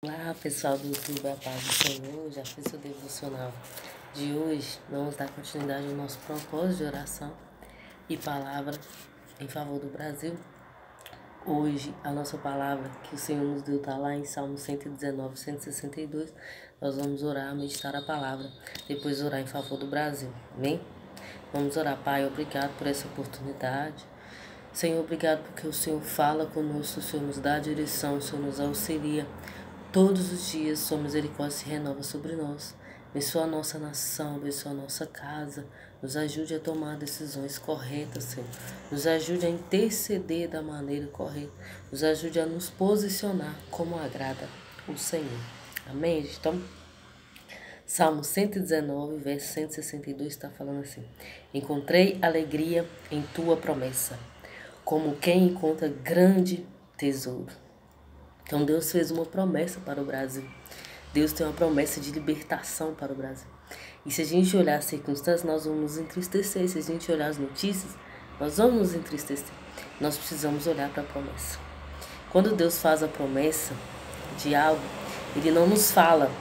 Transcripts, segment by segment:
Olá pessoal do YouTube, a paz do Senhor. Já fez o devocional de hoje. Vamos dar continuidade ao nosso propósito de oração e palavra em favor do Brasil. Hoje a nossa palavra que o Senhor nos deu está lá em Salmo 119, 162. Nós vamos orar, meditar a palavra, depois orar em favor do Brasil. Amém? Vamos orar. Pai, obrigado por essa oportunidade. Senhor, obrigado porque o Senhor fala conosco, o Senhor nos dá a direção, o Senhor nos auxilia. Todos os dias sua misericórdia se renova sobre nós. Abençoa a nossa nação, abençoa a nossa casa. Nos ajude a tomar decisões corretas, Senhor. Nos ajude a interceder da maneira correta. Nos ajude a nos posicionar como agrada o Senhor. Amém, gente? Então, Salmo 119, verso 162 está falando assim: Encontrei alegria em tua promessa, como quem encontra grande tesouro. Então Deus fez uma promessa para o Brasil. Deus tem uma promessa de libertação para o Brasil. E se a gente olhar as circunstâncias, nós vamos nos entristecer. Se a gente olhar as notícias, nós vamos nos entristecer. Nós precisamos olhar para a promessa. Quando Deus faz a promessa de algo, Ele não nos fala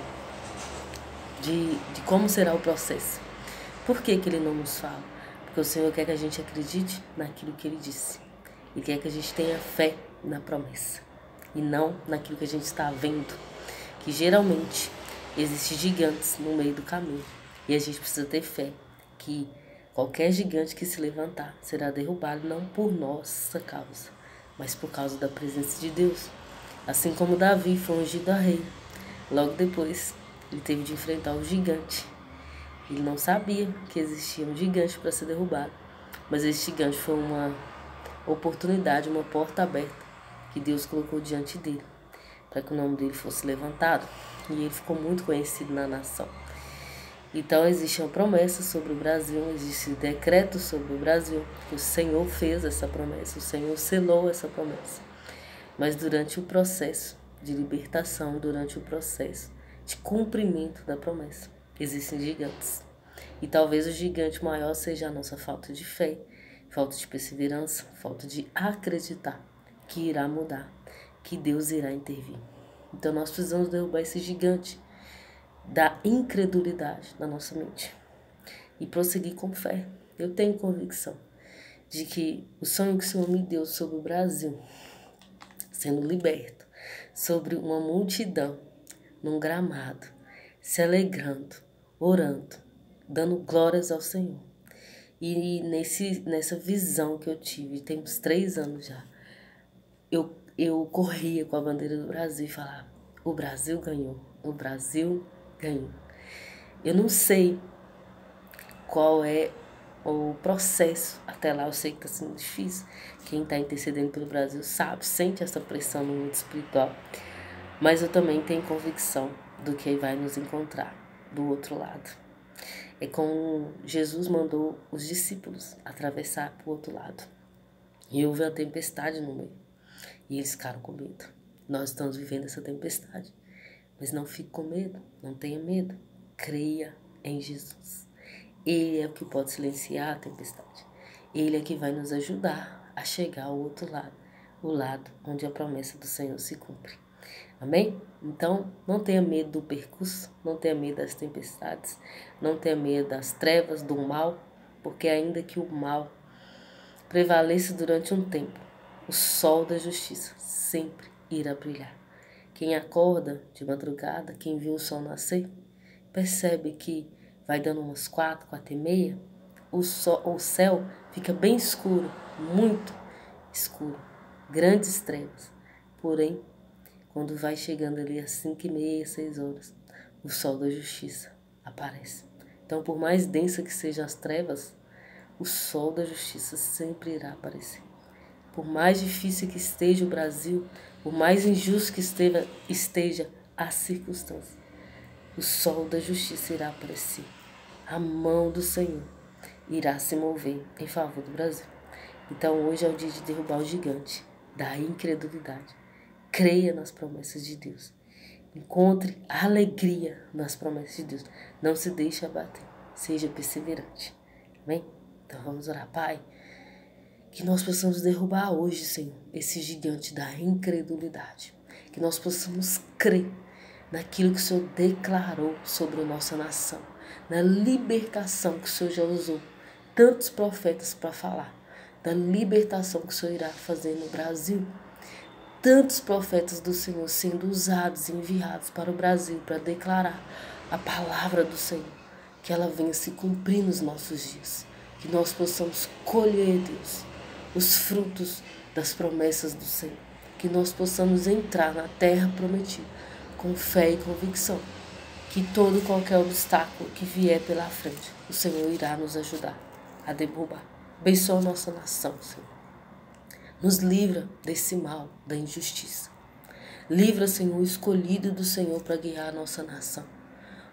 de como será o processo. Por que Ele não nos fala? Porque o Senhor quer que a gente acredite naquilo que Ele disse. Ele quer que a gente tenha fé na promessa e não naquilo que a gente está vendo, que geralmente existem gigantes no meio do caminho, e a gente precisa ter fé que qualquer gigante que se levantar será derrubado não por nossa causa, mas por causa da presença de Deus. Assim como Davi foi ungido a rei, logo depois ele teve de enfrentar o gigante. Ele não sabia que existia um gigante para ser derrubado, mas esse gigante foi uma oportunidade, uma porta aberta que Deus colocou diante dele, para que o nome dele fosse levantado. E ele ficou muito conhecido na nação. Então existe uma promessa sobre o Brasil, existe decreto sobre o Brasil, que o Senhor fez essa promessa, o Senhor selou essa promessa. Mas durante o processo de libertação, durante o processo de cumprimento da promessa, existem gigantes. E talvez o gigante maior seja a nossa falta de fé, falta de perseverança, falta de acreditar que irá mudar, que Deus irá intervir. Então nós precisamos derrubar esse gigante da incredulidade na nossa mente e prosseguir com fé. Eu tenho convicção de que o sonho que o Senhor me deu sobre o Brasil, sendo liberto, sobre uma multidão, num gramado, se alegrando, orando, dando glórias ao Senhor. E nessa visão que eu tive, tem uns 3 anos já, eu corria com a bandeira do Brasil e falava: o Brasil ganhou, o Brasil ganhou. Eu não sei qual é o processo até lá, eu sei que está sendo difícil. Quem está intercedendo pelo Brasil sabe, sente essa pressão no mundo espiritual. Mas eu também tenho convicção do que vai nos encontrar do outro lado. É como Jesus mandou os discípulos atravessar para o outro lado. E houve uma tempestade no meio. E eles ficaram com medo. Nós estamos vivendo essa tempestade. Mas não fique com medo, não tenha medo. Creia em Jesus. Ele é o que pode silenciar a tempestade. Ele é que vai nos ajudar a chegar ao outro lado. O lado onde a promessa do Senhor se cumpre. Amém? Então, não tenha medo do percurso, não tenha medo das tempestades, não tenha medo das trevas, do mal, porque ainda que o mal prevaleça durante um tempo, o sol da justiça sempre irá brilhar. Quem acorda de madrugada, quem viu o sol nascer, percebe que vai dando umas 4h30, o céu fica bem escuro, muito escuro, grandes trevas. Porém, quando vai chegando ali às 5h30, 6h, o sol da justiça aparece. Então, por mais densa que sejam as trevas, o sol da justiça sempre irá aparecer. Por mais difícil que esteja o Brasil, por mais injusto que esteja a circunstância, o sol da justiça irá aparecer. A mão do Senhor irá se mover em favor do Brasil. Então hoje é o dia de derrubar o gigante da incredulidade. Creia nas promessas de Deus. Encontre alegria nas promessas de Deus. Não se deixe abater. Seja perseverante. Amém? Então vamos orar. Pai, que nós possamos derrubar hoje, Senhor, esse gigante da incredulidade. Que nós possamos crer naquilo que o Senhor declarou sobre a nossa nação, na libertação que o Senhor já usou tantos profetas para falar, da libertação que o Senhor irá fazer no Brasil. Tantos profetas do Senhor sendo usados e enviados para o Brasil para declarar a palavra do Senhor, que ela venha se cumprir nos nossos dias, que nós possamos colher, Deus, os frutos das promessas do Senhor, que nós possamos entrar na terra prometida com fé e convicção, que todo qualquer obstáculo que vier pela frente, o Senhor irá nos ajudar a derrubar. Abençoa a nossa nação, Senhor. Nos livra desse mal, da injustiça. Livra, Senhor, o escolhido do Senhor para guiar a nossa nação.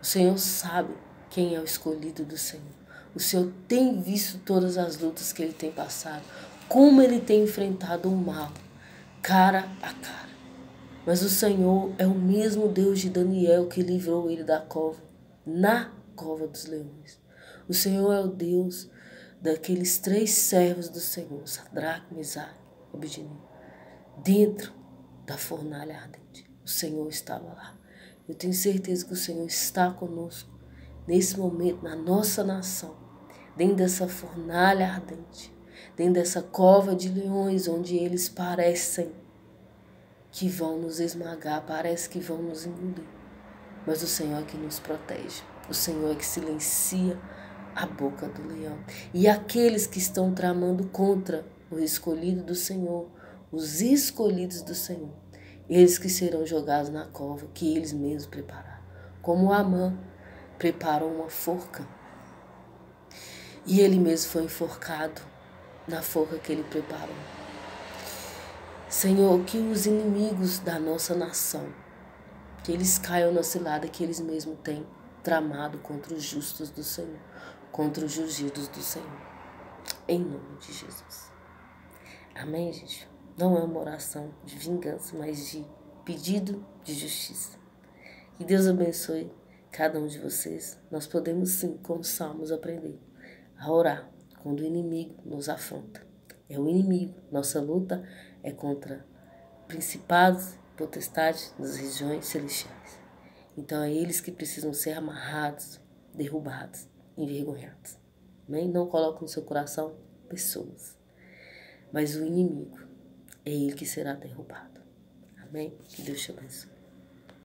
O Senhor sabe quem é o escolhido do Senhor. O Senhor tem visto todas as lutas que ele tem passado, como ele tem enfrentado o mal, cara a cara. Mas o Senhor é o mesmo Deus de Daniel que livrou ele da cova, na cova dos leões. O Senhor é o Deus daqueles 3 servos do Senhor, Sadraque, Mesaque, Abednego, dentro da fornalha ardente. O Senhor estava lá. Eu tenho certeza que o Senhor está conosco nesse momento, na nossa nação, dentro dessa fornalha ardente, dentro dessa cova de leões, onde eles parecem que vão nos esmagar, parece que vão nos engolir. Mas o Senhor é que nos protege. O Senhor é que silencia a boca do leão. E aqueles que estão tramando contra o escolhido do Senhor, os escolhidos do Senhor, eles que serão jogados na cova que eles mesmos prepararam. Como Amã preparou uma forca e ele mesmo foi enforcado na forca que ele preparou. Senhor, que os inimigos da nossa nação, que eles caiam na cilada que eles mesmos têm tramado contra os justos do Senhor, contra os ungidos do Senhor. Em nome de Jesus. Amém, gente? Não é uma oração de vingança, mas de pedido de justiça. Que Deus abençoe cada um de vocês. Nós podemos sim, como salmos, aprender a orar quando o inimigo nos afronta. É o inimigo. Nossa luta é contra principados, potestades das regiões celestiais. Então é eles que precisam ser amarrados, derrubados, envergonhados. Amém? Não coloque no seu coração pessoas. Mas o inimigo é ele que será derrubado. Amém? Que Deus te abençoe.